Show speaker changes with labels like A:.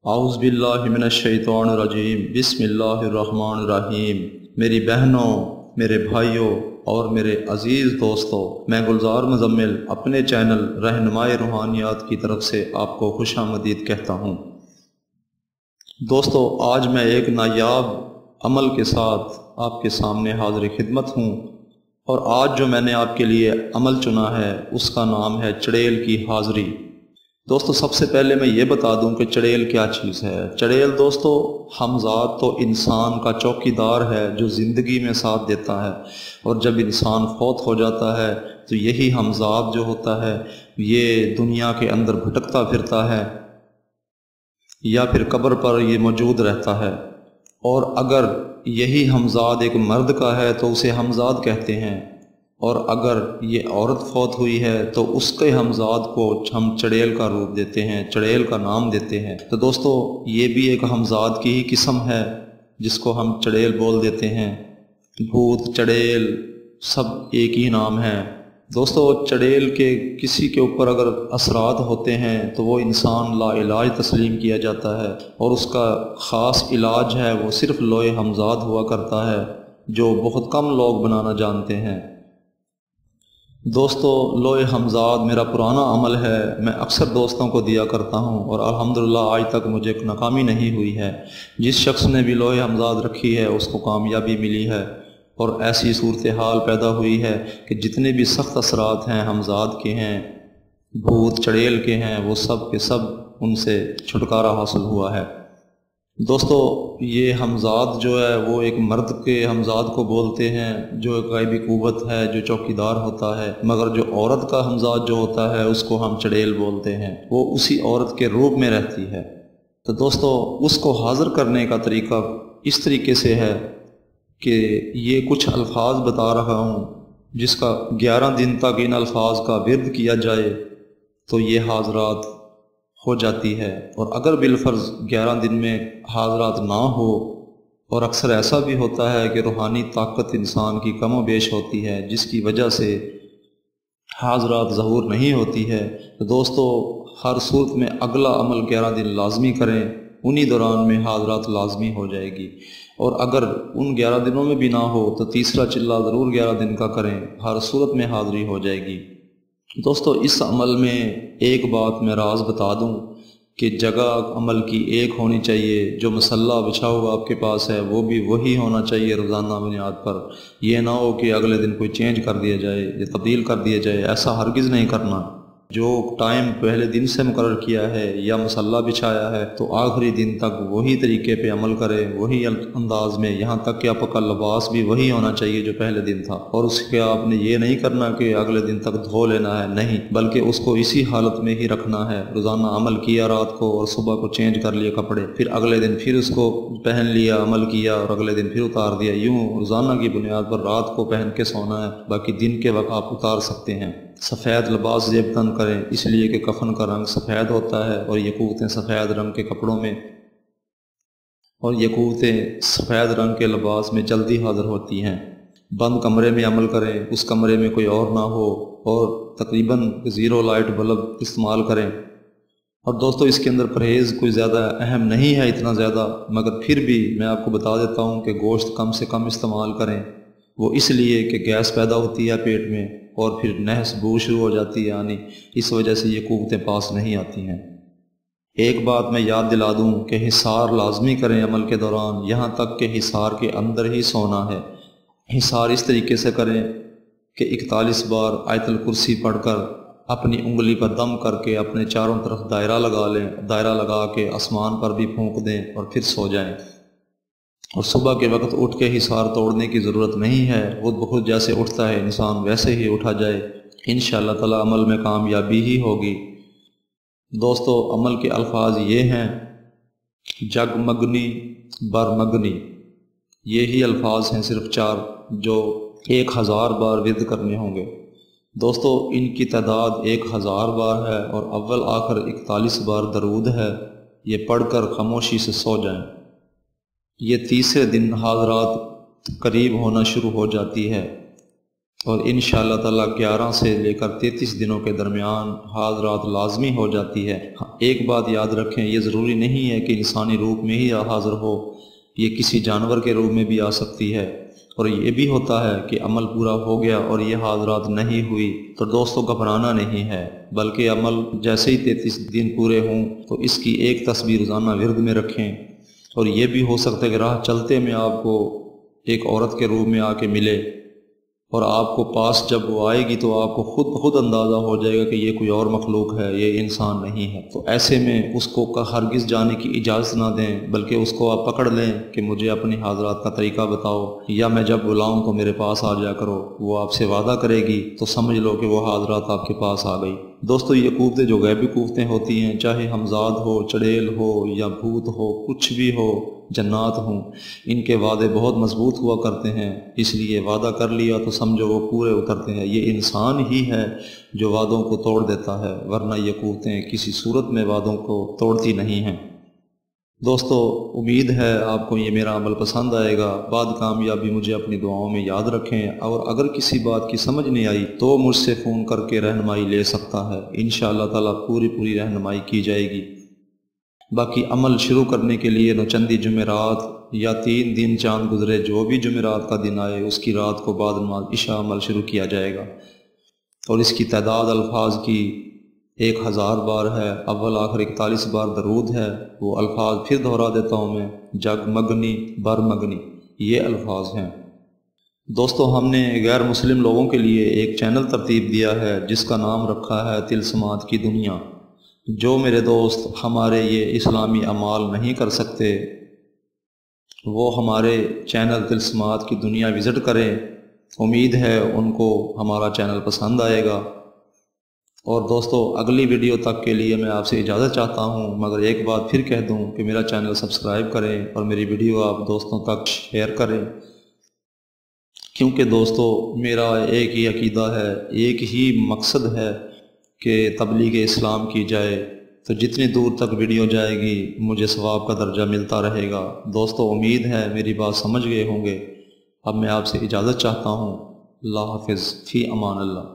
A: اعوذ باللہ من الشیطان الرجیم بسم اللہ الرحمن الرحیم۔ میری بہنوں، میرے بھائیوں اور میرے عزیز دوستوں، میں گلزار مزمل اپنے چینل رہنمائے روحانیات کی طرف سے آپ کو خوش آمدید کہتا ہوں۔ دوستو، آج میں ایک نایاب عمل کے ساتھ آپ کے سامنے حاضر خدمت ہوں، اور آج جو میں نے آپ کے لیے عمل چنا ہے اس کا نام ہے چڑیل کی حاضری۔ دوستو، سب سے پہلے میں یہ بتا دوں کہ چڑیل کیا چیز ہے۔ چڑیل دوستو، ہمزاد تو انسان کا چوکیدار ہے جو زندگی میں ساتھ دیتا ہے، اور جب انسان فوت ہو جاتا ہے تو یہی ہمزاد جو ہوتا ہے یہ دنیا کے اندر بھٹکتا پھرتا ہے، یا پھر قبر پر یہ موجود رہتا ہے۔ اور اگر یہی ہمزاد ایک مرد کا ہے تو اسے ہمزاد کہتے ہیں، اور اگر یہ عورت فوت ہوئی ہے تو اس کے ہمزاد کو ہم چڑیل کا روپ دیتے ہیں، چڑیل کا نام دیتے ہیں۔ تو دوستو، یہ بھی ایک ہمزاد کی ہی قسم ہے جس کو ہم چڑیل بول دیتے ہیں۔ بھوت، چڑیل سب ایک ہی نام ہے۔ دوستو، چڑیل کے کسی کے اوپر اگر اثرات ہوتے ہیں تو وہ انسان لا علاج تسلیم کیا جاتا ہے، اور اس کا خاص علاج ہے وہ صرف لوح ہمزاد ہوا کرتا ہے، جو بہت کم لوگ بنانا جانتے ہیں۔ دوستو، لوح ہمزاد میرا پرانا عمل ہے، میں اکثر دوستوں کو دیا کرتا ہوں، اور الحمدللہ آج تک مجھے ناکامی نہیں ہوئی ہے۔ جس شخص نے بھی لوح ہمزاد رکھی ہے اس کو کامیابی ملی ہے، اور ایسی صورتحال پیدا ہوئی ہے کہ جتنے بھی سخت اثرات ہیں ہمزاد کے ہیں، بھوت چڑیل کے ہیں، وہ سب کے سب ان سے چھٹکارا حاصل ہوا ہے۔ دوستو، یہ ہمزاد جو ہے وہ ایک مرد کے ہمزاد کو بولتے ہیں جو ایک غیبی قوت ہے، جو چوکیدار ہوتا ہے، مگر جو عورت کا ہمزاد جو ہوتا ہے اس کو ہم چڑیل بولتے ہیں، وہ اسی عورت کے روپ میں رہتی ہے۔ تو دوستو، اس کو حاضر کرنے کا طریقہ اس طریقے سے ہے کہ یہ کچھ الفاظ بتا رہا ہوں، جس کا 11 دن تک ان الفاظ کا ورد کیا جائے تو یہ حاضرات ہو جاتی ہے۔ اور اگر بالفرض 11 دن میں حاضرات نہ ہو، اور اکثر ایسا بھی ہوتا ہے کہ روحانی طاقت انسان کی کم و بیش ہوتی ہے جس کی وجہ سے حاضرات ظہور نہیں ہوتی ہے، تو دوستو ہر صورت میں اگلا عمل 11 دن لازمی کریں، انہی دوران میں حاضرات لازمی ہو جائے گی۔ اور اگر ان 11 دنوں میں بھی نہ ہو تو تیسرا چلہ ضرور 11 دن کا کریں، ہر صورت میں حاضری ہو جائے گی۔ دوستو، اس عمل میں ایک بات میں راز بتا دوں کہ جگہ عمل کی ایک ہونی چاہیے، جو مسلح بچھا ہوا آپ کے پاس ہے وہ بھی وہی ہونا چاہیے روزانہ بنیاد پر۔ یہ نہ ہو کہ اگلے دن کوئی چینج کر دیا جائے یا تبدیل کر دیا جائے، ایسا ہرگز نہیں کرنا۔ جو ٹائم پہلے دن سے مقرر کیا ہے یا مسلح بچھایا ہے تو آخری دن تک وہی طریقے پہ عمل کرے، وہی انداز میں، یہاں تک کہ آپ کا لباس بھی وہی ہونا چاہیے جو پہلے دن تھا۔ اور اس کے آپ نے یہ نہیں کرنا کہ اگلے دن تک دھو لینا ہے، نہیں، بلکہ اس کو اسی حالت میں ہی رکھنا ہے۔ روزانہ عمل کیا رات کو اور صبح کو چینج کر لیے کپڑے، پھر اگلے دن پھر اس کو پہن لیا، عمل کیا، اور اگلے دن پھر اتار دیا۔ یوں روزانہ کی بنیاد پر رات کو پہن کے سونا ہے، باقی دن کے وقت آپ اتار سکتے ہیں۔ سفید لباس زیب تن کریں، اس لیے کہ کفن کا رنگ سفید ہوتا ہے، اور یقوتیں سفید رنگ کے کپڑوں میں، اور یقوتیں سفید رنگ کے لباس میں جلدی حاضر ہوتی ہیں۔ بند کمرے میں عمل کریں، اس کمرے میں کوئی اور نہ ہو، اور تقریباً 0 لائٹ بلب استعمال کریں۔ اور دوستو، اس کے اندر پرہیز کوئی زیادہ اہم نہیں ہے اتنا زیادہ، مگر پھر بھی میں آپ کو بتا دیتا ہوں کہ گوشت کم سے کم استعمال کریں، وہ اس لیے کہ گیس پیدا ہوتی ہے پیٹ میں، اور پھر نحس بو شروع ہو جاتی ہے، یعنی اس وجہ سے یہ قوتیں پاس نہیں آتی ہیں۔ ایک بات میں یاد دلا دوں کہ حصار لازمی کریں عمل کے دوران، یہاں تک کہ حصار کے اندر ہی سونا ہے۔ حصار اس طریقے سے کریں کہ 41 بار آیت الکرسی پڑھ کر اپنی انگلی پر دم کر کے اپنے چاروں طرف دائرہ لگا لیں، دائرہ لگا کے آسمان پر بھی پھونک دیں اور پھر سو جائیں۔ اور صبح کے وقت اٹھ کے حصار توڑنے کی ضرورت نہیں ہے، وہ بخود جیسے اٹھتا ہے انسان ویسے ہی اٹھا جائے، انشاءاللہ تعالی عمل میں کامیابی ہی ہوگی۔ دوستو، عمل کے الفاظ یہ ہیں: جگمگنی، برمگنی، یہی الفاظ ہیں صرف 4 جو 1000 بار ورد کرنے ہوں گے۔ دوستو، ان کی تعداد 1000 بار ہے، اور اول آخر 41 بار درود ہے۔ یہ پڑھ کر خاموشی سے سو جائیں۔ یہ تیسرے دن حاضرات قریب ہونا شروع ہو جاتی ہے، اور انشاءاللہ تعالیٰ 11 سے لے کر 33 دنوں کے درمیان حاضرات لازمی ہو جاتی ہے۔ ایک بات یاد رکھیں، یہ ضروری نہیں ہے کہ انسانی روپ میں ہی حاضر ہو، یہ کسی جانور کے روپ میں بھی آ سکتی ہے۔ اور یہ بھی ہوتا ہے کہ عمل پورا ہو گیا اور یہ حاضرات نہیں ہوئی تو دوستوں گھبرانا نہیں ہے، بلکہ عمل جیسے ہی 33 دن پورے ہوں تو اس کی ایک تصویر روزانہ ورد میں رکھیں۔ اور یہ بھی ہو سکتا ہے کہ راہ چلتے میں آپ کو ایک عورت کے روپ میں آ کے ملے، اور آپ کو پاس جب وہ آئے گی تو آپ کو خود بخود اندازہ ہو جائے گا کہ یہ کوئی اور مخلوق ہے، یہ انسان نہیں ہے۔ تو ایسے میں اس کو ہرگز جانے کی اجازت نہ دیں، بلکہ اس کو آپ پکڑ لیں کہ مجھے اپنی حاضرات کا طریقہ بتاؤ، یا میں جب بلاؤں تو میرے پاس آ جایا کرو۔ وہ آپ سے وعدہ کرے گی تو سمجھ لو کہ وہ حاضرات آپ کے پاس آ گئی۔ دوستو، یہ قوتیں جو غیبی قوتیں ہوتی ہیں، چاہے ہمزاد ہو، چڑیل ہو یا بھوت ہو، کچھ بھی ہو، جنات ہوں، ان کے وعدے بہت مضبوط ہوا کرتے ہیں، اس لیے وعدہ کر لیا تو سمجھو وہ پورے اترتے ہیں۔ یہ انسان ہی ہے جو وعدوں کو توڑ دیتا ہے، ورنہ یہ قوتیں کسی صورت میں وعدوں کو توڑتی نہیں ہیں۔ دوستو، امید ہے آپ کو یہ میرا عمل پسند آئے گا۔ بعد کامیابی مجھے اپنی دعاؤں میں یاد رکھیں، اور اگر کسی بات کی سمجھ نہیں آئی تو مجھ سے فون کر کے رہنمائی لے سکتا ہے، انشاءاللہ تعالیٰ پوری رہنمائی کی جائے گی۔ باقی عمل شروع کرنے کے لیے نوچندی جمعرات یا 3 دن چاند گزرے، جو بھی جمعرات کا دن آئے اس کی رات کو بعد نماز عشاء عمل شروع کیا جائے گا، اور اس کی تعداد الفاظ کی 1000 بار ہے، اول آخر 41 بار درود ہے۔ وہ الفاظ پھر دہرا دیتا ہوں میں، جگ مگنی بر مگنی، یہ الفاظ ہیں۔ دوستو، ہم نے غیر مسلم لوگوں کے لیے ایک چینل ترتیب دیا ہے جس کا نام رکھا ہے طلسمات کی دنیا۔ جو میرے دوست ہمارے یہ اسلامی اعمال نہیں کر سکتے وہ ہمارے چینل طلسمات کی دنیا وزٹ کریں، امید ہے ان کو ہمارا چینل پسند آئے گا۔ اور دوستو، اگلی ویڈیو تک کے لیے میں آپ سے اجازت چاہتا ہوں، مگر ایک بات پھر کہہ دوں کہ میرا چینل سبسکرائب کریں اور میری ویڈیو آپ دوستوں تک شیئر کریں، کیونکہ دوستو میرا ایک ہی عقیدہ ہے، ایک ہی مقصد ہے کہ تبلیغ اسلام کی جائے، تو جتنی دور تک ویڈیو جائے گی مجھے ثواب کا درجہ ملتا رہے گا۔ دوستو، امید ہے میری بات سمجھ گئے ہوں گے۔ اب میں آپ سے اجازت چاہتا ہوں، اللہ حافظ، فی امان اللہ۔